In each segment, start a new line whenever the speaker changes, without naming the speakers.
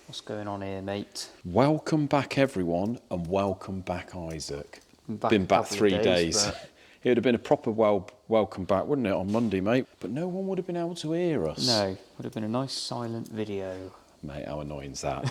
What's going on here, mate?
Welcome back, everyone, and welcome back, Isaac.
Been
back 3 days.
But...
It would have been a proper welcome back, wouldn't it, on Monday, mate? But no one would have been able to hear us.
No, would have been a nice silent video.
Mate, how annoying is that?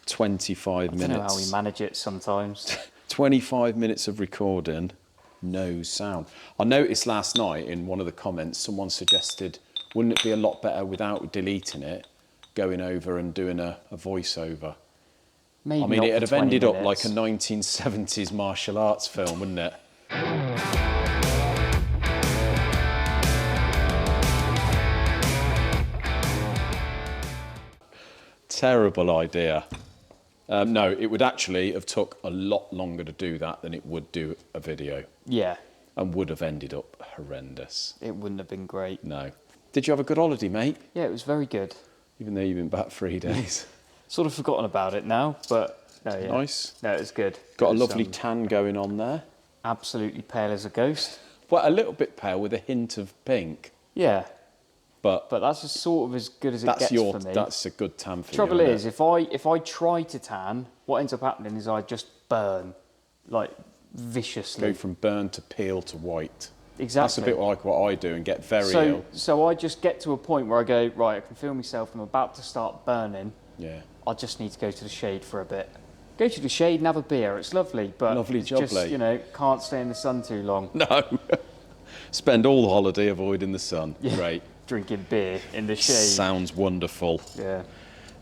25 minutes.
I don't know how we manage it sometimes.
25 minutes of recording, no sound. I noticed last night in one of the comments, someone suggested, wouldn't it be a lot better without deleting it, going over and doing a voiceover?
Maybe
I mean,
not
it'd
for
have
20
ended up
minutes.
like a 1970s martial arts film, wouldn't it? Terrible idea. No, it would actually have took a lot longer to do that than it would do a video.
Yeah.
And would have ended up horrendous.
It wouldn't have been great.
No. Did you have a good holiday, mate?
Yeah, it was very good.
Even though you've been back 3 days.
Sort of forgotten about it now, but no, yeah.
Nice.
No, it was good.
Got
It
a
was,
lovely tan going on there.
Absolutely pale as a ghost.
Well, a little bit pale with a hint of pink.
Yeah.
But
that's just sort of as good as it gets for me.
That's a good tan for you.
Trouble is, if I try to tan, what ends up happening is I just burn, like, viciously.
Go from burn to peel to white.
Exactly.
That's a bit like what I do and get very ill.
So I just get to a point where I go, right, I can feel myself, I'm about to start burning.
Yeah.
I just need to go to the shade for a bit. Go to the shade and have a beer, it's lovely, but
Lovely
it's
jubbly.
just, you know, can't stay in the sun too long.
No. Spend all the holiday avoiding the sun.
Yeah.
Great.
Drinking beer in the shade.
Sounds wonderful.
Yeah.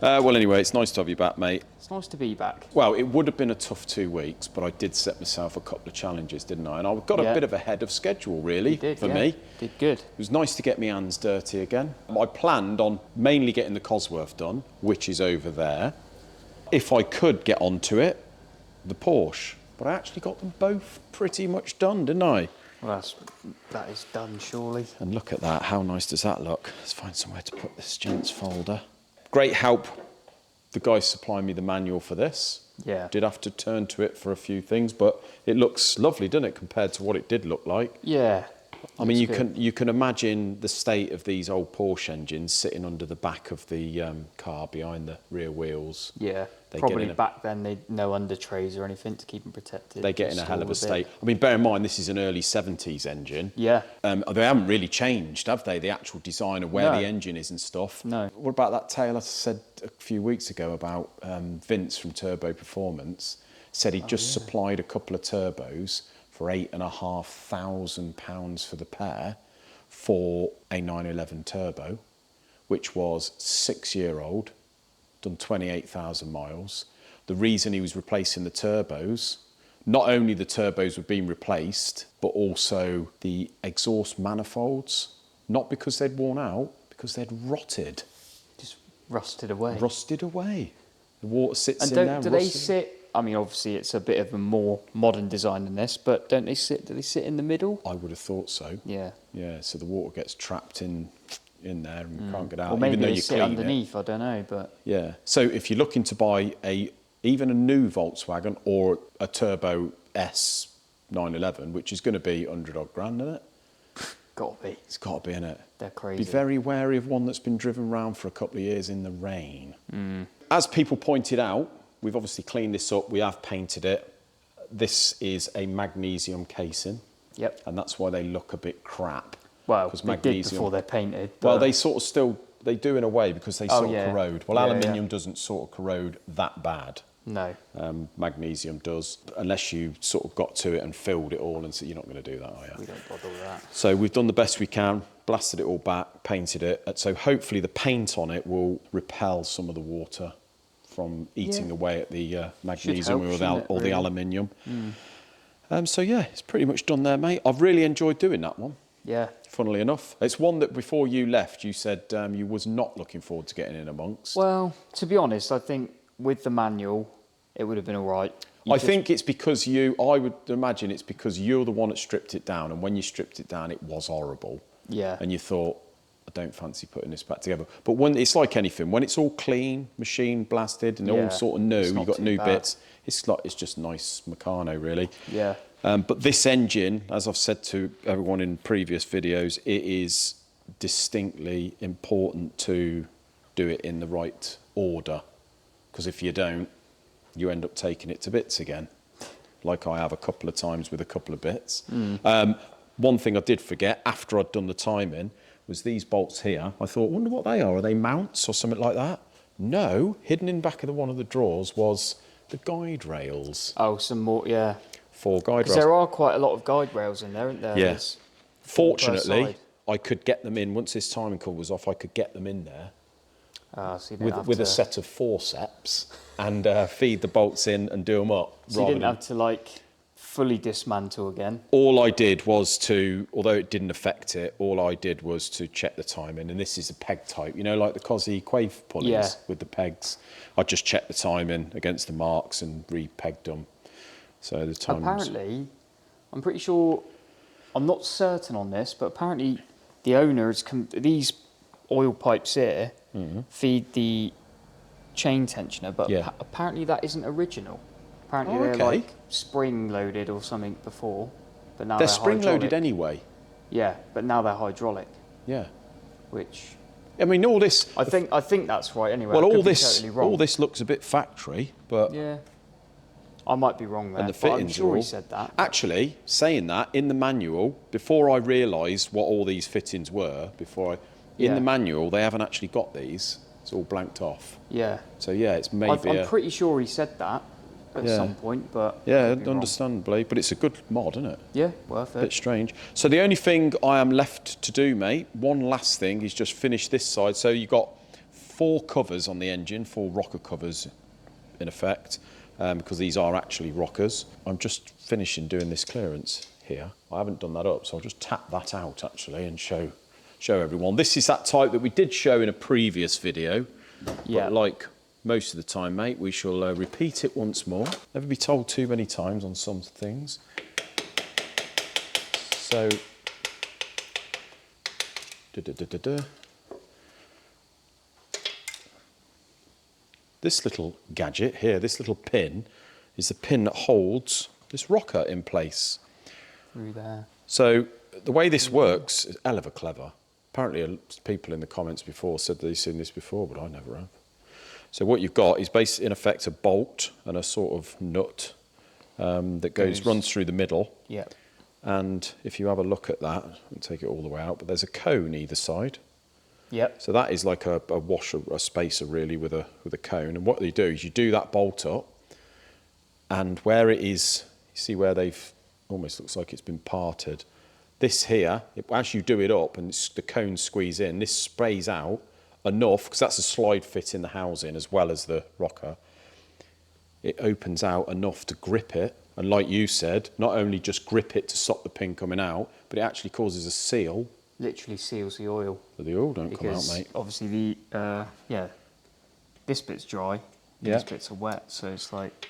Well, anyway, it's nice to have you back, mate.
It's nice to be back.
Well, it would have been a tough 2 weeks, but I did set myself a couple of challenges, didn't I? And I got a bit of ahead of schedule, really, for me.
Did good.
It was nice to get my hands dirty again. I planned on mainly getting the Cosworth done, which is over there. If I could get onto it, the Porsche. But I actually got them both pretty much done, didn't I?
Well, that is done, surely.
And look at that, how nice does that look? Let's find somewhere to put this gents folder. Great help. The guys supplying me the manual for this.
Yeah.
Did have to turn to it for a few things, but it looks lovely, doesn't it, compared to what it did look like?
Yeah.
I mean, you can imagine the state of these old Porsche engines sitting under the back of the car behind the rear wheels.
Yeah. Probably back then they'd no under trays or anything to keep them protected.
They get in a hell of a state. I mean, bear in mind, this is an early 70s engine.
Yeah.
They haven't really changed, have they? The actual design of where the engine is and stuff.
No.
What about that tale I said a few weeks ago about Vince from Turbo Performance? Said he'd just supplied a couple of turbos for £8,500 for the pair for a 911 Turbo, which was 6-year-old, done 28,000 miles. The reason he was replacing the turbos, not only the turbos were being replaced, but also the exhaust manifolds, not because they'd worn out, because they'd rotted.
Just rusted away.
Rusted away. The water sits in there.
Do they sit? I mean, obviously it's a bit of a more modern design than this, but do they sit in the middle?
I would have thought so.
Yeah. Yeah,
so the water gets trapped in there and can't get out,
or maybe
even though
they
you
sit
clean
underneath, I don't know, but...
Yeah, so if you're looking to buy even a new Volkswagen or a Turbo S 911, which is going to be 100 odd grand, isn't it?
Got to be.
It's got to be, innit?
They're crazy.
Be very wary of one that's been driven around for a couple of years in the rain. As people pointed out, we've obviously cleaned this up, we have painted it. This is a magnesium casing.
Yep.
And that's why they look a bit crap.
Well, they did before they're painted.
Well, they sort of they do in a way because they sort of corrode. Well, aluminium doesn't sort of corrode that bad.
No.
Magnesium does, unless you sort of got to it and filled it all, and so you're not going to do that, are you?
We don't bother with that.
So we've done the best we can, blasted it all back, painted it. So hopefully the paint on it will repel some of the water from eating away at the magnesium or the aluminium. So yeah, it's pretty much done there, mate. I've really enjoyed doing that one.
Yeah.
Funnily enough. It's one that before you left, you said you was not looking forward to getting in amongst.
Well, to be honest, I think with the manual, it would have been all right.
I think it's because I would imagine it's because you're the one that stripped it down, and when you stripped it down, it was horrible.
Yeah.
And you thought, I don't fancy putting this back together. But when it's like anything, when it's all clean, machine blasted, and all sort of new, you've got new bits, it's just nice Meccano, really.
Yeah.
But this engine, as I've said to everyone in previous videos, it is distinctly important to do it in the right order. because if you don't, you end up taking it to bits again, like I have a couple of times with a couple of bits. One thing I did forget after I'd done the timing was these bolts here. I thought, wonder what they are. Are they mounts or something like that? No, hidden in back of one of the drawers was the guide rails.
Oh, some more, yeah.
4 guide rails.
Because there are quite a lot of guide rails in there, aren't there?
Yeah.
There's
Fortunately, I could get them in, once this timing cord was off, I could get them in there
so you didn't have
with
to,
a set of forceps and feed the bolts in and do them up.
so you didn't have to like fully dismantle again.
All I did was to, although it didn't affect it, all I did was to check the timing. And this is a peg type, you know, like the Cosy Quave pulleys with the pegs. I just checked the timing against the marks and re-pegged them. So the timing.
Apparently, I'm pretty sure, I'm not certain on this, but apparently the owners, these oil pipes here feed the chain tensioner, but apparently that isn't original. Apparently they're like spring loaded or something before, but now they're
spring
hydraulic.
loaded anyway.
Yeah, but now they're hydraulic.
Yeah.
Which,
I mean, all this.
I think that's right. Anyway,
Well,
I could
all
be
this,
totally wrong.
all this looks a bit factory, but
yeah, I might be wrong there.
and the
but
fittings
I'm sure
are all,
he said that.
Actually, saying that in the manual, before I realised what all these fittings were, in the manual they haven't actually got these. It's all blanked off.
Yeah.
So yeah, it's maybe.
I'm pretty sure he said that at some point, but
yeah, understandably, but it's a good mod, isn't it?
Yeah, worth it.
Bit strange. So the only thing I am left to do, mate, one last thing, is just finish this side. So you got 4 covers on the engine, 4 rocker covers, in effect, because these are actually rockers. I'm just finishing doing this clearance here. I haven't done that up, so I'll just tap that out actually and show everyone. This is that type that we did show in a previous video.
Yeah.
But like most of the time, mate, we shall repeat it once more. Never be told too many times on some things. So, this little gadget here, this little pin, is the pin that holds this rocker in place.
Through there.
So the way this works is hell of a clever. Apparently people in the comments before said they've seen this before, but I never have. So what you've got is basically, in effect, a bolt and a sort of nut that runs through the middle.
Yeah.
And if you have a look at that, and take it all the way out, but there's a cone either side.
Yep.
So that is like a washer, a spacer really with a cone. And what they do is you do that bolt up, and where it is, you see where they've almost looks like it's been parted. This here, as you do it up and the cones squeeze in, this sprays out enough, because that's a slide fit in the housing as well as the rocker. It opens out enough to grip it, and like you said, not only just grip it to stop the pin coming out, but it actually causes a seal.
Literally seals the oil.
So the oil don't come out,
Because
mate.
obviously this bit's dry, these bits are wet, so it's like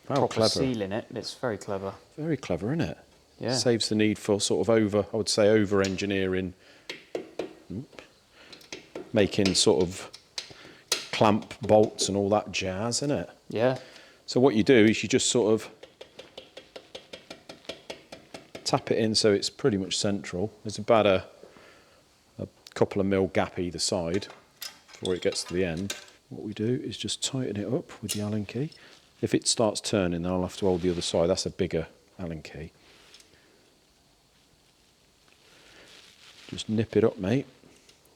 proper sealing it. It's very clever.
Very clever, isn't it?
Yeah.
Saves the need for sort of over engineering, making sort of clamp bolts and all that jazz, isn't it?
Yeah.
So what you do is you just sort of tap it in so it's pretty much central. There's about a couple of mil gap either side before it gets to the end. What we do is just tighten it up with the Allen key. If it starts turning, then I'll have to hold the other side. That's a bigger Allen key. Just nip it up, mate.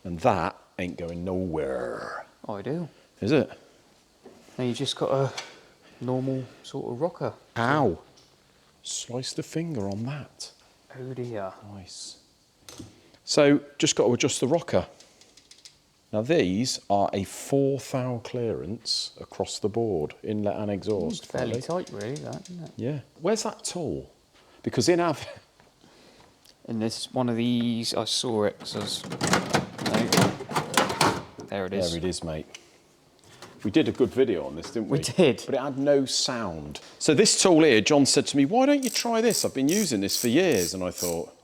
And that ain't going nowhere.
Oh, I do.
Is it?
Now you just got a normal sort of rocker.
Ow. Slice the finger on that.
Oh dear.
Nice. So, just got to adjust the rocker. Now these are a 4 thou clearance across the board, inlet and exhaust.
Fairly tight really, that, isn't it?
Yeah. Where's that tool? Because in our...
And this one of these, I saw it, because there it is.
There it is, mate. We did a good video on this, didn't we?
We did.
But it had no sound. So this tool here, John said to me, why don't you try this? I've been using this for years. And I thought,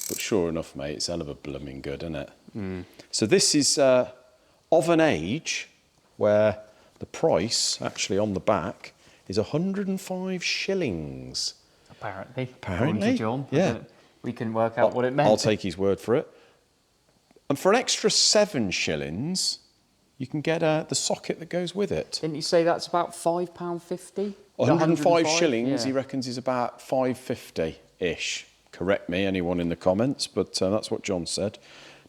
but sure enough, mate, it's hell of a blooming good, isn't it? Mm. So this is of an age where the price, actually on the back, is 105 shillings.
Apparently.
Apparently,
John.
yeah.
We can work out what it meant.
I'll take his word for it. And for an extra 7 shillings, you can get the socket that goes with it.
Didn't you say that's about £5.50?
105 shillings,
yeah.
he reckons, is about 550-ish. Correct me, anyone in the comments, but that's what John said.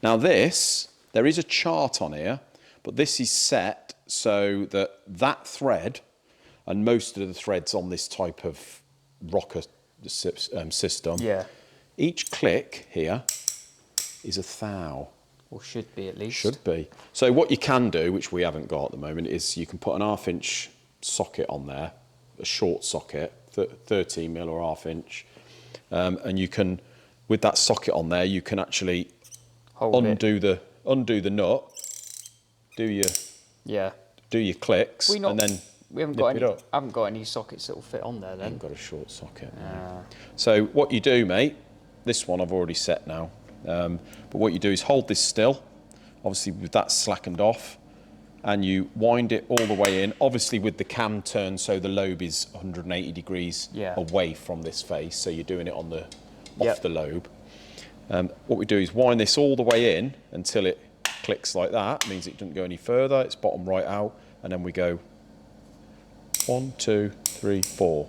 Now this, there is a chart on here, but this is set so that that thread, and most of the threads on this type of rocker system,
Yeah.
each click here is a thou.
Or should be at least.
Should be. So what you can do, which we haven't got at the moment, is you can put an 1/2 inch socket on there, a short socket, 13mm or 1/2 inch, and you can, with that socket on there, you can actually undo the nut, do your clicks, and then
we haven't got any sockets that will fit on there then.
Haven't got a short socket. So what you do, mate, this one I've already set now, but what you do is hold this still, obviously with that slackened off, and you wind it all the way in, obviously with the cam turned so the lobe is 180 degrees away from this face, so you're doing it on the off the lobe. What we do is wind this all the way in until it clicks like that, means it doesn't go any further, it's bottom right out, and then we go 1, 2, 3, 4,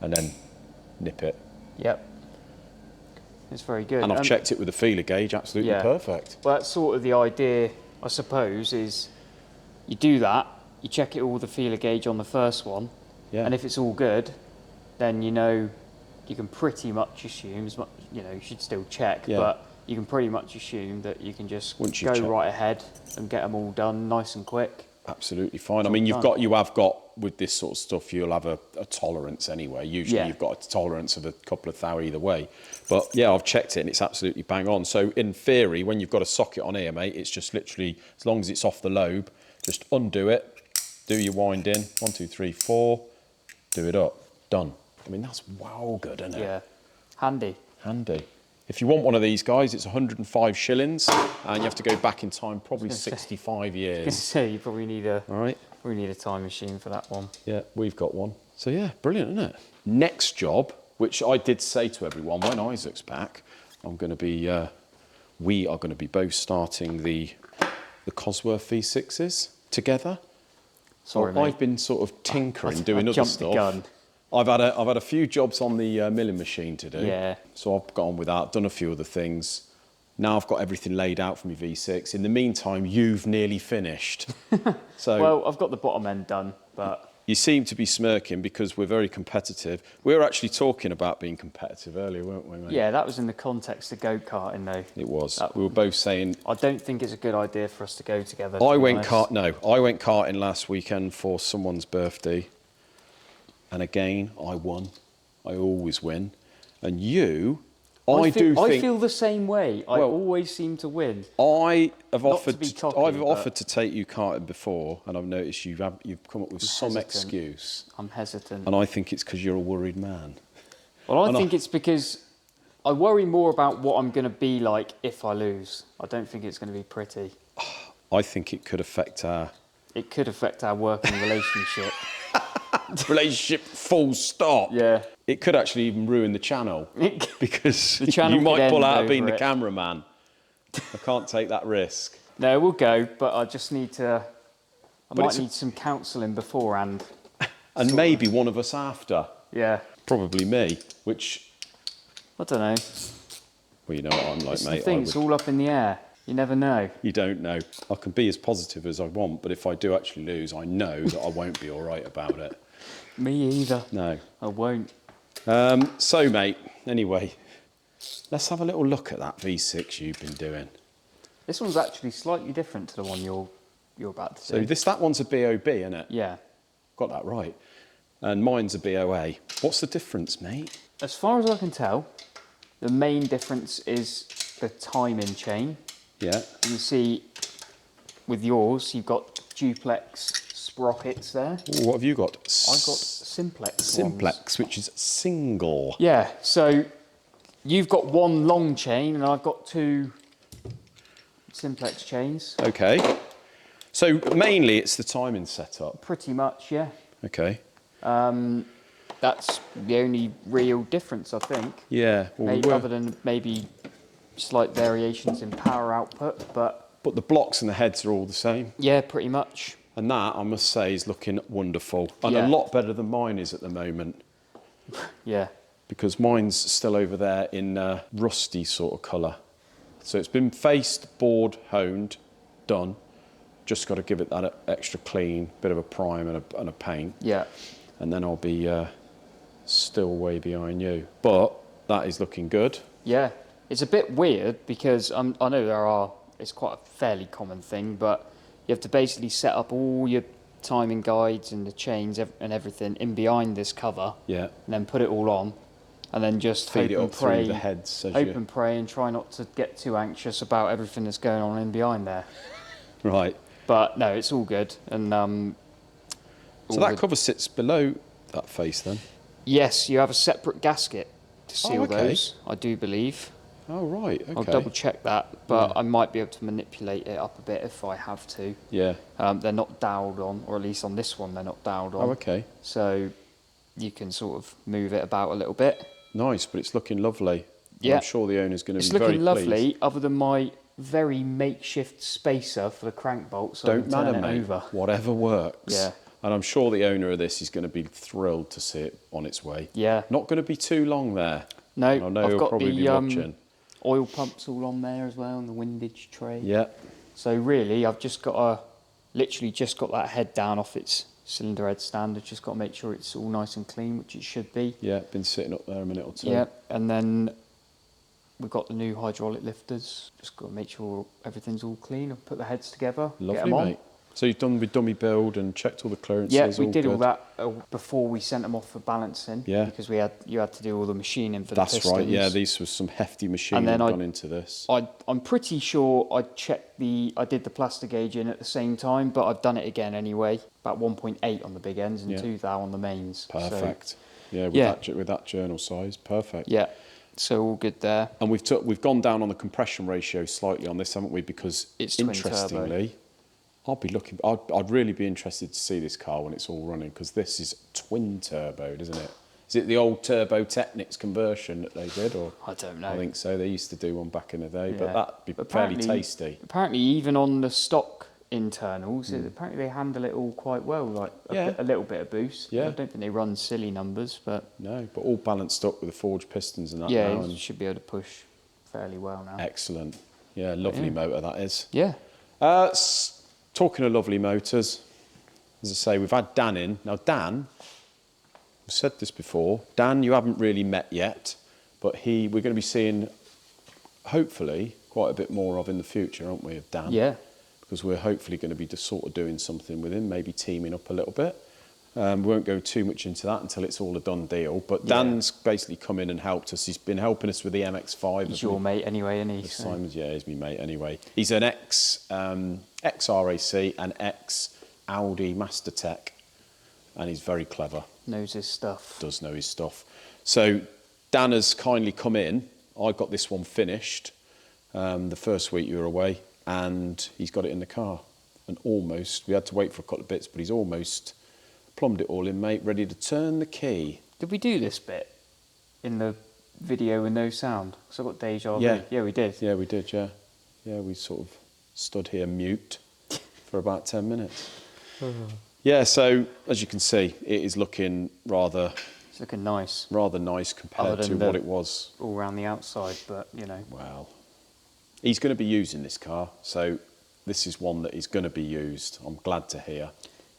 and then nip it.
Yep. It's very good.
And I've checked it with a feeler gauge, absolutely perfect.
Well, that's sort of the idea, I suppose, is you do that, you check it all with the feeler gauge on the first one, and if it's all good, then you know you can pretty much assume, you know, you should still check, but you can pretty much assume that you can just go right ahead and get them all done nice and quick.
Absolutely fine. I mean, you have got with this sort of stuff, you'll have a tolerance anyway. Usually you've got a tolerance of a couple of thou either way. But yeah, I've checked it and it's absolutely bang on. So in theory, when you've got a socket on here, mate, it's just literally, as long as it's off the lobe, just undo it, do your wind in, 1, 2, 3, 4, do it up, done. I mean, that's wow good, isn't it?
Yeah, handy.
Handy. If you want one of these guys, it's 105 shillings, and you have to go back in time probably 65 years.
I was going to say, you probably need a,
all right.
We need a time machine for that one.
Yeah, we've got one. So yeah, brilliant, isn't it? Next job, which I did say to everyone when Isaac's back, we are going to be both starting the Cosworth V6s together.
Sorry,
so
mate.
I've been sort of tinkering, doing other stuff.
The gun.
I've had a few jobs on the milling machine to do.
Yeah.
So I've got on with that, done a few other things. Now I've got everything laid out for my V6. In the meantime, you've nearly finished. So
well, I've got the bottom end done, but
you seem to be smirking because we're very competitive. We were actually talking about being competitive earlier, weren't we, mate?
Yeah, that was in the context of go-karting, though.
It was. We were both saying...
I don't think it's a good idea for us to go together.
I went karting last weekend for someone's birthday. And again, I won. I always win. And you... I
feel the same way. I always seem to win.
I have offered to take you karting before, and I've noticed you've come up with some excuse.
I'm hesitant.
And I think it's because you're a worried man.
Well, I think it's because I worry more about what I'm going to be like if I lose. I don't think it's going to be pretty.
I think it could affect our...
It could affect our working relationship.
Relationship full stop.
Yeah.
It could actually even ruin the channel because
the channel
you might pull out being the cameraman. I can't take that risk.
No, we'll go, but I just need to... I might need some counselling beforehand.
And maybe one of us after.
Yeah.
Probably me, which...
I don't know.
Well, you know what I'm like, mate.
The thing, it's all up in the air. You never know.
You don't know. I can be as positive as I want, but if I do actually lose, I know that I won't be all right about it.
Me either.
No.
I won't.
So, mate, anyway, let's have a little look at that V6 you've been doing.
This one's actually slightly different to the one you're about to do.
So that one's a BOB, isn't it?
Yeah.
Got that right. And mine's a BOA. What's the difference, mate?
As far as I can tell, the main difference is the timing chain.
Yeah.
You can see with yours, you've got duplex sprockets there.
Ooh, what have you got?
I've got simplex
Simplex,
ones.
which is single.
Yeah, so you've got one long chain and I've got two simplex chains.
Okay. So mainly it's the timing setup.
Pretty much, yeah.
Okay.
That's the only real difference, I think.
Yeah. Well,
other than maybe slight variations in power output, but
But the blocks and the heads are all the same.
Yeah, pretty much.
And that, I must say, is looking wonderful. And a
Yeah.
lot better than mine is at the moment.
Yeah.
Because mine's still over there in rusty sort of colour. So it's been faced, bored, honed, done. Just got to give it that extra clean, bit of a prime and a paint.
Yeah.
And then I'll be still way behind you. But that is looking good.
Yeah. It's a bit weird because I know it's quite a fairly common thing, but you have to basically set up all your timing guides and the chains and everything in behind this cover.
Yeah.
And then put it all on. And then just
Feed
hope
it
and
up
pray.
through the heads.
Hope and pray and try not to get too anxious about everything that's going on in behind there.
Right.
But no, it's all good. And
so that cover sits below that face then?
yes, you have a separate gasket to seal
okay.
those, I do believe.
Oh, right, okay.
I'll double check that, but I might be able to manipulate it up a bit if I have to.
Yeah.
They're not doweled on, or at least on this one they're not doweled on.
Oh, okay.
So you can sort of move it about a little bit.
Nice, but it's looking lovely.
Yeah.
I'm sure the owner's going to
It's
be very
looking lovely,
pleased.
other than my very makeshift spacer for the crank bolt, so
Don't
I can
matter,
turn it
mate.
over.
Whatever works.
Yeah.
And I'm sure the owner of this is going to be thrilled to see it on its way.
Yeah.
Not going to be too long there.
No,
I know
I've
he'll
got
probably be
the
watching.
oil pumps all on there as well, and the windage tray.
Yeah.
So really, I've just got literally just got that head down off its cylinder head stand. I've just got to make sure it's all nice and clean, which it should be.
Yeah, been sitting up there a minute or two.
Yeah, and then we've got the new hydraulic lifters. Just got to make sure everything's all clean. I'll put the heads together, get
Lovely,
them on.
mate. So you've done with dummy build and checked all the clearances?
Yeah, we did
good.
all that before we sent them off for balancing.
Yeah.
Because you had to do all the machining for
That's
the pistons.
right, yeah, these was some hefty machining
then
gone into this.
I'm pretty sure I did the plaster gauge in at the same time, but I've done it again anyway. About 1.8 on the big ends and 2 thou on the mains.
Perfect.
So,
Yeah, with that journal size, perfect.
yeah, so all good there.
And we've gone down on the compression ratio slightly on this, haven't we? Because
It's twin
interestingly, I'd really be interested to see this car when it's all running, because this is twin turboed, isn't it? Is it the old Turbo Technics conversion that they did, or
I don't know.
I think so. They used to do one back in the day,
Yeah.
but that'd be fairly tasty.
Apparently, even on the stock internals, apparently they handle it all quite well, like a little bit of boost.
Yeah.
I don't think they run silly numbers, but
No, but all balanced up with the forged pistons and that
yeah,
now.
it
And
should be able to push fairly well now.
excellent. Yeah, lovely motor that is.
Yeah.
Talking of lovely motors, as I say, we've had Dan in. Now, Dan, I've said this before, Dan you haven't really met yet, but we're going to be seeing, hopefully, quite a bit more of in the future, aren't we, of Dan?
Yeah.
Because we're hopefully going to be just sort of doing something with him, maybe teaming up a little bit. We won't go too much into that until it's all a done deal. But Dan's basically come in and helped us. He's been helping us with the MX-5.
He's your mate anyway, isn't he?
Simon's, yeah, he's my mate anyway. He's an ex-RAC and ex-Audi Master Tech, and he's very clever.
Knows his stuff.
Does know his stuff. So Dan has kindly come in. I got this one finished the first week you were away, and he's got it in the car. And we had to wait for a couple of bits, but he's almost plumbed it all in, mate, ready to turn the key.
Did we do this bit in the video with no sound? Because I got deja vu.
Yeah.
Yeah, we did.
Yeah, we did, yeah. Yeah, we sort of stood here mute for about 10 minutes. Yeah, so as you can see, it is looking rather
It's looking nice.
Rather nice compared to what it was.
All around the outside, but, you know.
Well, he's going to be using this car, so this is one that is going to be used. I'm glad to hear.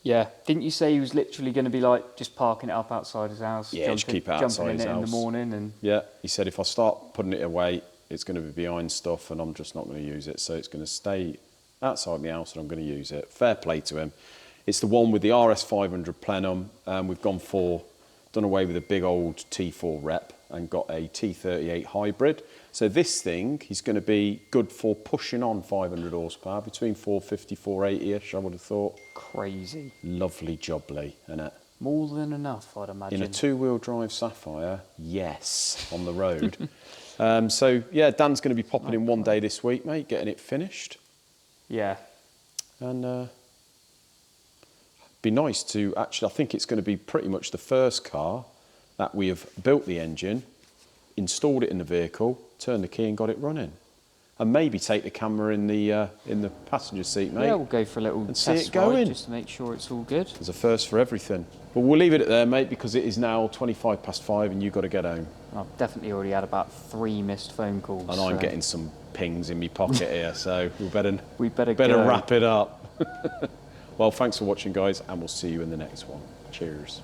Yeah. Didn't you say he was literally going to be like just parking it up outside his house?
Yeah, just keep it outside his
jumping in it
house
in the morning and...
Yeah, he said if I start putting it away, it's going to be behind stuff and I'm just not going to use it. So it's going to stay outside my house and I'm going to use it. Fair play to him. It's the one with the RS 500 plenum. We've done away with a big old T4 rep and got a T38 hybrid. So this thing is going to be good for pushing on 500 horsepower, between 450, 480-ish, I would have thought.
Crazy.
Lovely jubbly, innit?
More than enough, I'd imagine.
In a two-wheel drive Sapphire, yes, on the road. So, yeah, Dan's going to be popping in one day this week, mate, getting it finished.
Yeah.
And be nice to actually, I think it's going to be pretty much the first car that we have built the engine, installed it in the vehicle, turned the key and got it running. and maybe take the camera in the passenger seat, mate.
Yeah, we'll go for a little
and see
test
it going.
ride just to make sure it's all good.
There's a first for everything. But we'll leave it at there, mate, because it is now 5:25 and you've got to get home.
I've definitely already had about 3 missed phone calls.
And I'm getting some pings in my pocket here, so we better
go.
wrap it up. Well, thanks for watching, guys, and we'll see you in the next one. Cheers.